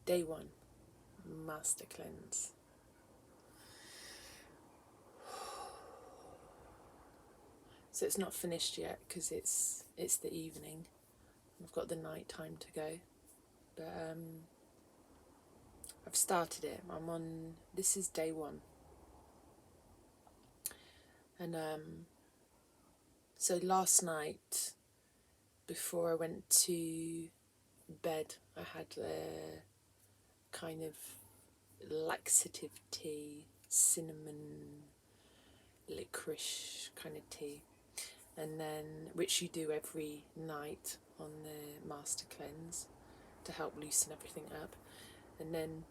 Day 1, Master Cleanse. So it's not finished yet because it's the evening. I've got the night time to go. But I've started it. This is day 1. And so last night, before I went to bed, I had a kind of laxative tea, cinnamon, licorice kind of tea, and then which you do every night on the Master Cleanse to help loosen everything up. And then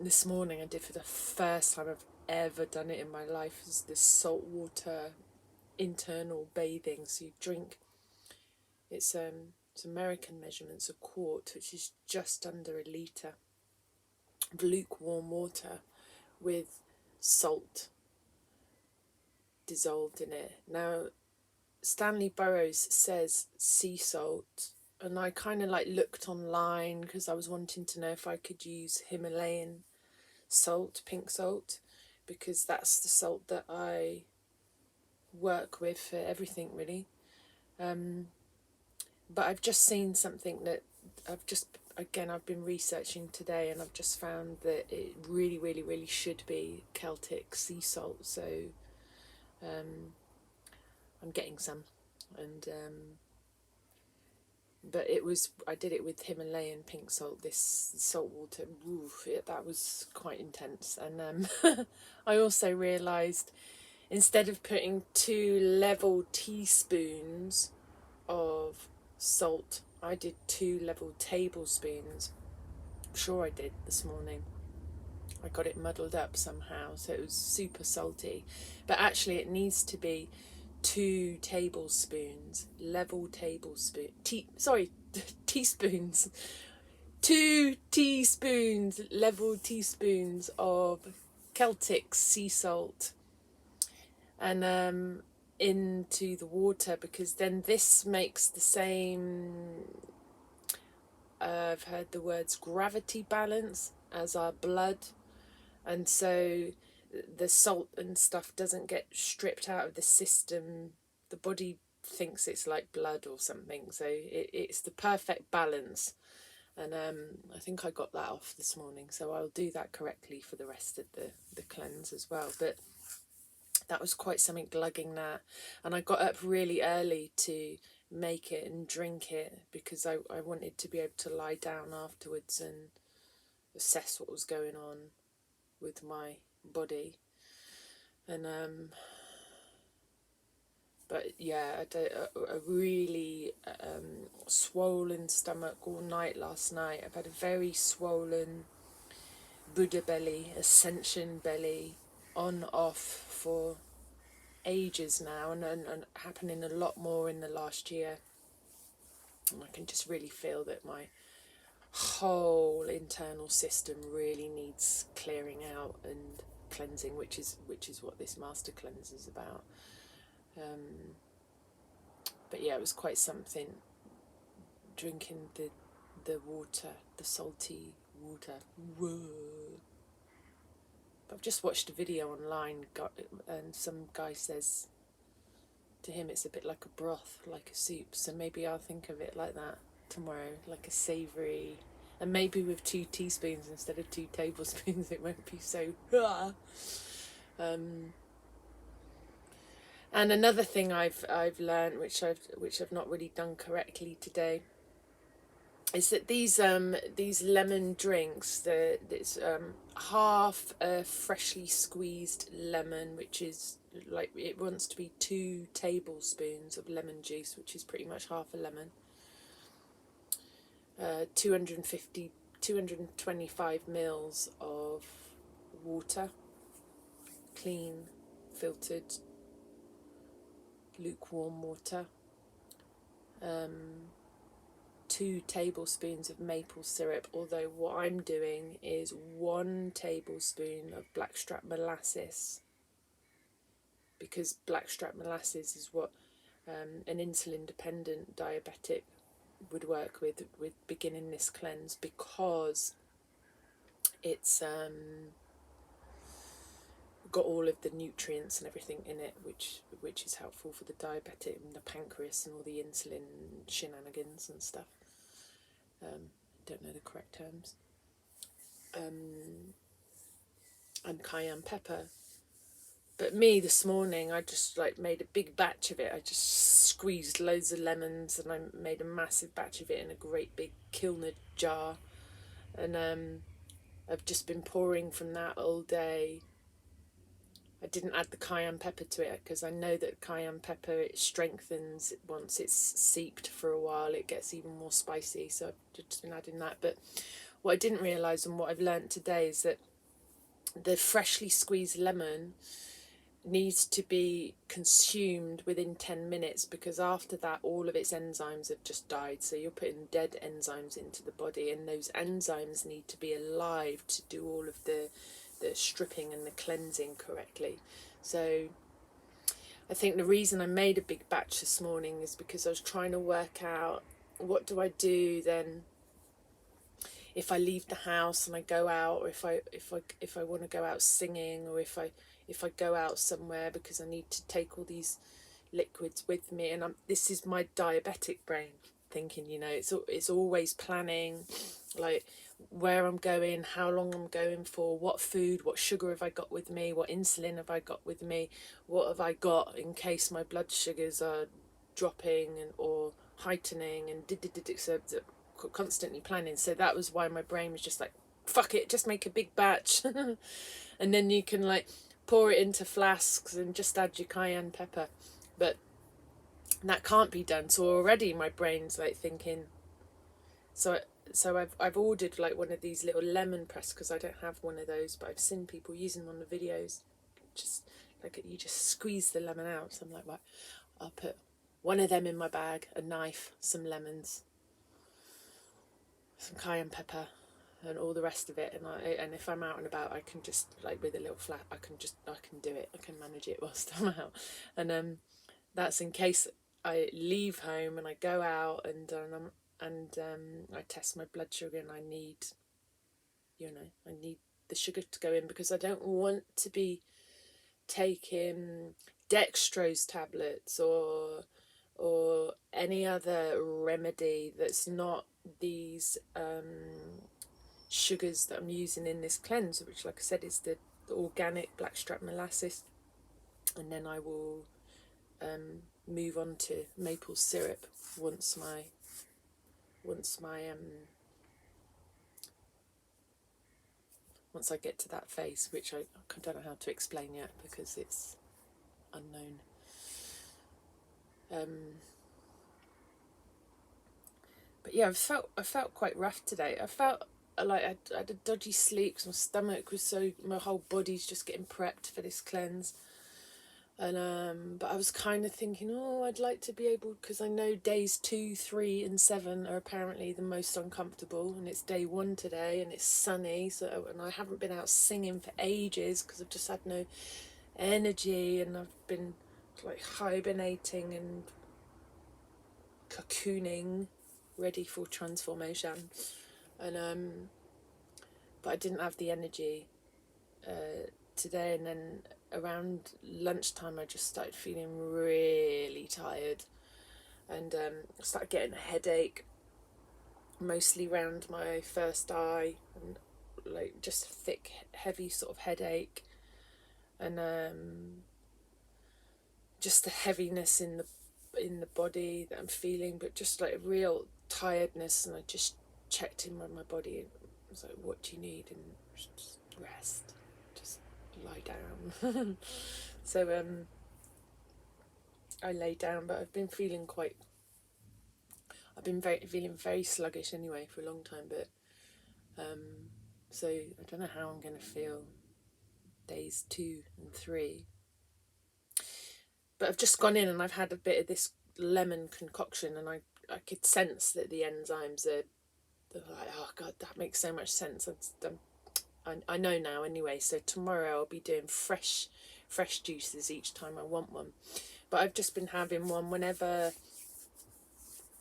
this morning I did, for the first time I've ever done it in my life, is this salt water internal bathing. So you drink, it's American measurements, a quart, which is just under a litre of lukewarm water with salt dissolved in it. Now Stanley Burrows says sea salt, and I kind of like looked online because I was wanting to know if I could use Himalayan salt, pink salt, because that's the salt that I work with for everything really. But I've just seen something that I've been researching today, and I've just found that it really, really, really should be Celtic sea salt. So I'm getting some, and but I did it with Himalayan pink salt, this salt water. That was quite intense. And I also realised, instead of putting 2 level teaspoons of salt, I did 2 level tablespoons. I'm sure I did this morning. I got it muddled up somehow, so it was super salty. But actually it needs to be 2 tablespoons, level tablespoon, teaspoons, 2 teaspoons, level teaspoons of Celtic sea salt, and into the water, because then this makes the same, I've heard the words gravity balance as our blood, and so the salt and stuff doesn't get stripped out of the system. The body thinks it's like blood or something, so it's the perfect balance. And I think I got that off this morning, so I'll do that correctly for the rest of the cleanse as well. But that was quite something, glugging that. And I got up really early to make it and drink it, because I wanted to be able to lie down afterwards and assess what was going on with my body. And but yeah, I had a really swollen stomach all night last night. I've had a very swollen Buddha belly, ascension belly, on off for ages now, and happening a lot more in the last year. And I can just really feel that my whole internal system really needs clearing out and cleansing, which is what this Master Cleanse is about. But yeah, it was quite something, drinking the water, the salty water. Whoa. But I've just watched a video online, and some guy says to him it's a bit like a broth, like a soup. So maybe I'll think of it like that tomorrow, like a savoury, and maybe with 2 teaspoons instead of 2 tablespoons, it won't be so. And another thing I've learned, which I've not really done correctly today, is that these lemon drinks, it's half a freshly squeezed lemon, which is like, it wants to be 2 tablespoons of lemon juice, which is pretty much half a lemon. 225 mils of water, clean, filtered, lukewarm water, 2 tablespoons of maple syrup, although what I'm doing is 1 tablespoon of blackstrap molasses, because blackstrap molasses is what an insulin dependent diabetic would work with beginning this cleanse, because it's got all of the nutrients and everything in it, which is helpful for the diabetic and the pancreas and all the insulin shenanigans and stuff. Don't know the correct terms. And cayenne pepper. But me this morning, I just like made a big batch of it. I just squeezed loads of lemons and I made a massive batch of it in a great big Kilner jar. And I've just been pouring from that all day. I didn't add the cayenne pepper to it because I know that cayenne pepper, it strengthens once it's seeped for a while. It gets even more spicy. So I've just been adding that. But what I didn't realise and what I've learnt today is that the freshly squeezed lemon needs to be consumed within 10 minutes because after that all of its enzymes have just died. So you're putting dead enzymes into the body, and those enzymes need to be alive to do all of the stripping and the cleansing correctly. So I think the reason I made a big batch this morning is because I was trying to work out, what do I do then if I leave the house and I go out, or if I want to go out singing, or if I go out somewhere because I need to take all these liquids with me. And this is my diabetic brain thinking, you know, it's always planning, like where I'm going, how long I'm going for, what food, what sugar have I got with me, what insulin have I got with me, what have I got in case my blood sugars are dropping or heightening, and so constantly planning. So that was why my brain was just like, fuck it, just make a big batch and then you can like pour it into flasks and just add your cayenne pepper. But that can't be done, so already my brain's like thinking, so I've ordered like one of these little lemon press, because I don't have one of those, but I've seen people using them on the videos, just like you just squeeze the lemon out. So I'm like, right, I'll put one of them in my bag, a knife, some lemons, some cayenne pepper, and all the rest of it. And if I'm out and about, I can just like with a little flat, I can do it. I can manage it whilst I'm out. And that's in case I leave home and I go out and I test my blood sugar and I need the sugar to go in, because I don't want to be taking dextrose tablets or any other remedy that's not these sugars that I'm using in this cleanse, which, like I said, is the organic blackstrap molasses. And then I will move on to maple syrup once I get to that phase, which I don't know how to explain yet because it's unknown. But yeah, I felt quite rough today. I felt like I had a dodgy sleep because my stomach was my whole body's just getting prepped for this cleanse. And but I was kind of thinking, I'd like to be able, because I know days 2, 3 and 7 are apparently the most uncomfortable, and it's day 1 today and it's sunny, and I haven't been out singing for ages because I've just had no energy, and I've been like hibernating and cocooning, ready for transformation. And but I didn't have the energy today, and then around lunchtime I just started feeling really tired, and I started getting a headache, mostly around my first eye, and like just a thick, heavy sort of headache, and just a heaviness in the body that I'm feeling, but just like a real tiredness. And I just checked in with my body and I was like, what do you need? And just rest, just lie down. So I lay down, but I've been feeling feeling very sluggish anyway for a long time. But so I don't know how I'm going to feel days 2 and 3. But I've just gone in and I've had a bit of this lemon concoction, and I could sense that the enzymes are like, oh God, that makes so much sense. I know now anyway. So tomorrow I'll be doing fresh juices each time I want one. But I've just been having one whenever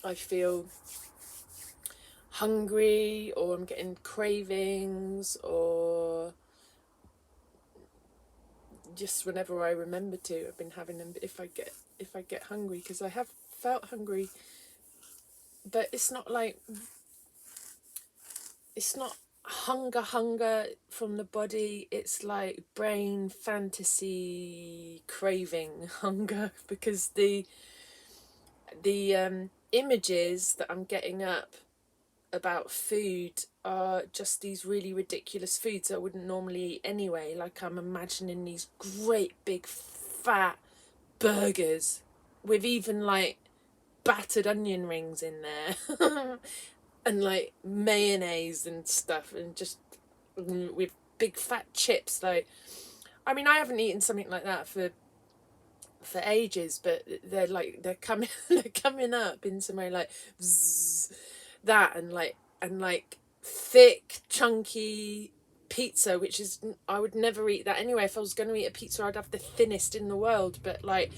I feel hungry, or I'm getting cravings, or just whenever I remember to, I've been having them. If I get hungry, because I have felt hungry, but it's not hunger from the body. It's like brain fantasy craving hunger, because the images that I'm getting up about food are just these really ridiculous foods I wouldn't normally eat anyway. Like, I'm imagining these great big fat burgers with even like battered onion rings in there and like mayonnaise and stuff, and just with big fat chips. Like, I mean, I haven't eaten something like that for ages, but they're coming they're coming up into my like bzzz, that, and like thick chunky pizza, which is, I would never eat that anyway. If I was going to eat a pizza, I'd have the thinnest in the world, but like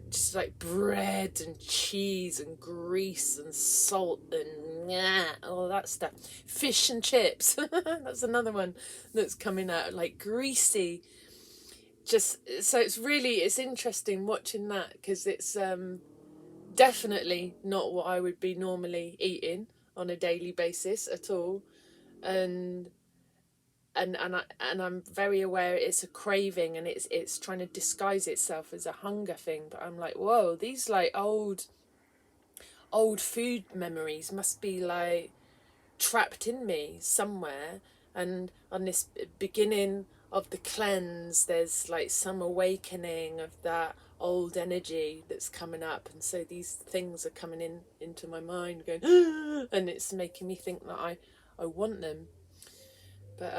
just like bread and cheese and grease and salt and all that stuff. Fish and chips, that's another one that's coming out, like greasy. Just so it's interesting watching that, because it's definitely not what I would be normally eating on a daily basis at all, and I'm very aware it's a craving, and it's trying to disguise itself as a hunger thing. But I'm like, whoa, these like old food memories must be like trapped in me somewhere, and on this beginning of the cleanse, there's like some awakening of that old energy that's coming up, and so these things are coming into my mind, going and it's making me think that I want them, but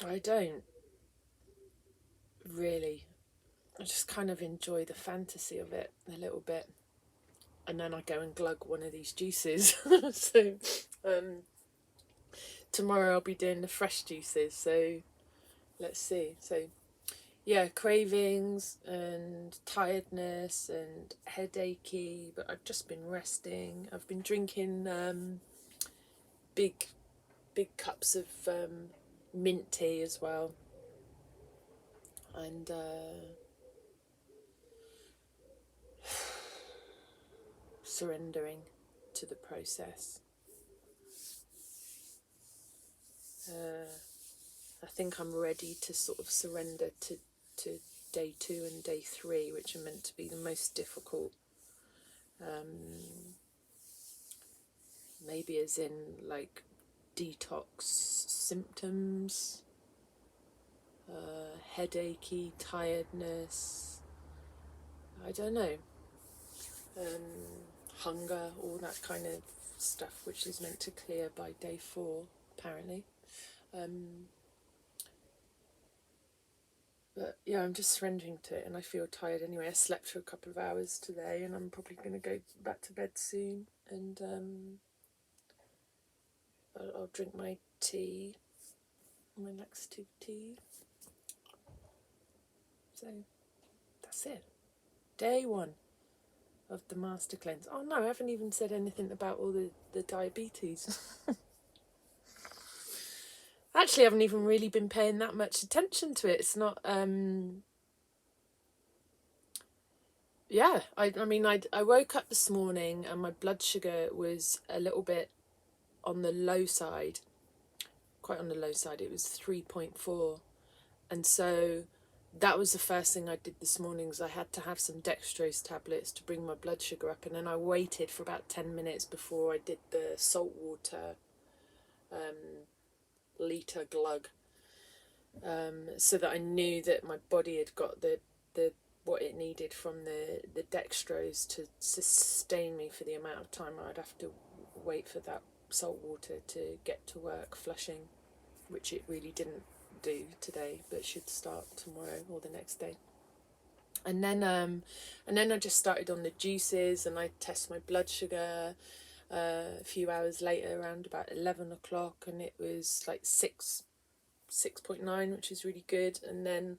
I don't really. I just kind of enjoy the fantasy of it a little bit, and then I go and glug one of these juices. So tomorrow I'll be doing the fresh juices, so let's see. So yeah, cravings and tiredness and headachy, but I've just been resting. I've been drinking big cups of mint tea as well, and surrendering to the process. I think I'm ready to sort of surrender to day 2 and day 3, which are meant to be the most difficult. Maybe as in like detox symptoms, headachy, tiredness, I don't know, hunger, all that kind of stuff, which is meant to clear by day 4, apparently. But yeah, I'm just surrendering to it, and I feel tired anyway. I slept for a couple of hours today, and I'm probably going to go back to bed soon, and I'll drink my tea, my laxative tea. So that's it. Day 1 of the master cleanse. Oh no, I haven't even said anything about all the diabetes. Actually, I haven't even really been paying that much attention to it. It's not, yeah, I mean, I woke up this morning and my blood sugar was a little bit on the low side, quite on the low side. It was 3.4. And so that was the first thing I did this morning, is I had to have some dextrose tablets to bring my blood sugar up. And then I waited for about 10 minutes before I did the salt water litre glug, so that I knew that my body had got the what it needed from the dextrose to sustain me for the amount of time I'd have to wait for that salt water to get to work flushing, which it really didn't do today, but should start tomorrow or the next day. And then I just started on the juices, and I test my blood sugar a few hours later, around about 11 o'clock, and it was like 6.9, which is really good. And then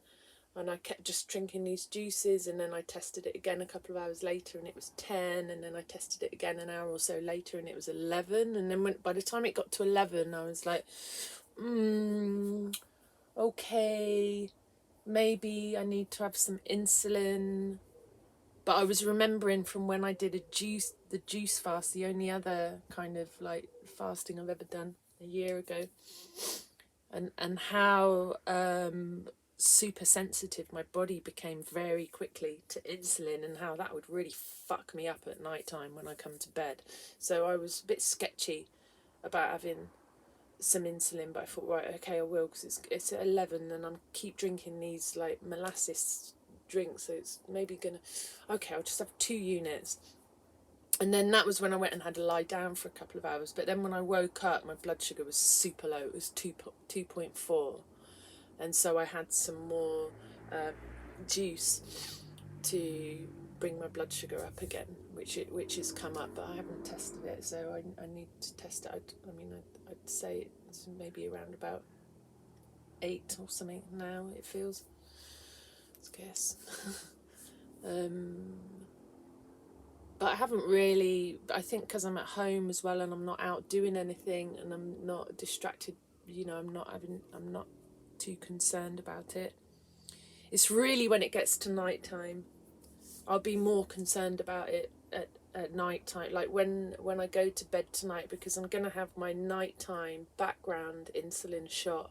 And I kept just drinking these juices, and then I tested it again a couple of hours later and it was 10, and then I tested it again an hour or so later and it was 11, and then by the time it got to 11 I was like, okay, maybe I need to have some insulin. But I was remembering from when I did the juice fast, the only other kind of like fasting I've ever done a year ago, and how super sensitive my body became very quickly to insulin, and how that would really fuck me up at night time when I come to bed. So I was a bit sketchy about having some insulin, but I thought, right, okay, I will, because it's at 11 and I'm keep drinking these like molasses drinks, so it's maybe gonna, okay, I'll just have 2 units. And then that was when I went and had a lie down for a couple of hours. But then when I woke up, my blood sugar was super low. It was 2.4. And so I had some more juice to bring my blood sugar up again, which has come up, but I haven't tested it, so I need to test it. I'd say it's maybe around about 8 or something now, it feels. Let's guess. But I haven't really, I think because I'm at home as well and I'm not out doing anything and I'm not distracted, I'm not too concerned about it. It's really when it gets to night time, I'll be more concerned about it at night time, like when I go to bed tonight, because I'm going to have my nighttime background insulin shot,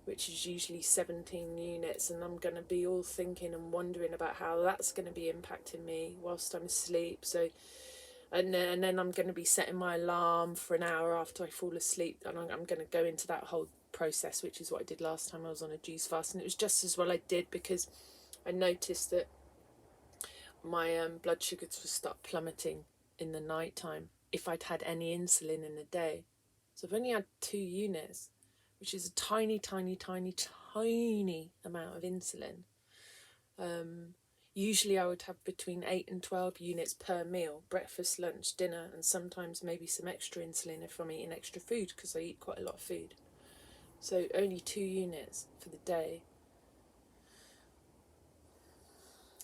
which is usually 17 units, and I'm going to be all thinking and wondering about how that's going to be impacting me whilst I'm asleep. So, and then I'm going to be setting my alarm for an hour after I fall asleep, and I'm going to go into that whole process, which is what I did last time I was on a juice fast, and it was just as well I did, because I noticed that my blood sugars would start plummeting in the night time if I'd had any insulin in the day. So I've only had 2 units, which is a tiny, tiny, tiny, tiny amount of insulin. Usually I would have between 8 and 12 units per meal, breakfast, lunch, dinner, and sometimes maybe some extra insulin if I'm eating extra food, because I eat quite a lot of food. So only 2 units for the day.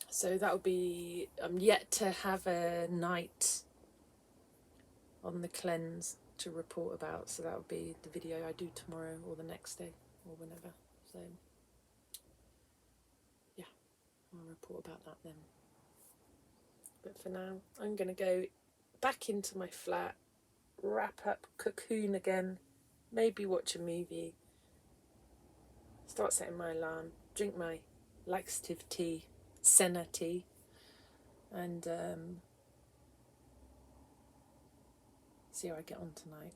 So that'll be, I'm yet to have a night on the cleanse to report about, so that'll be the video I do tomorrow or the next day or whenever. So yeah, I'll report about that then. But for now, I'm going to go back into my flat, wrap up, cocoon again, maybe watch a movie, start setting my alarm, drink my laxative tea, senna tea, and see how I get on tonight.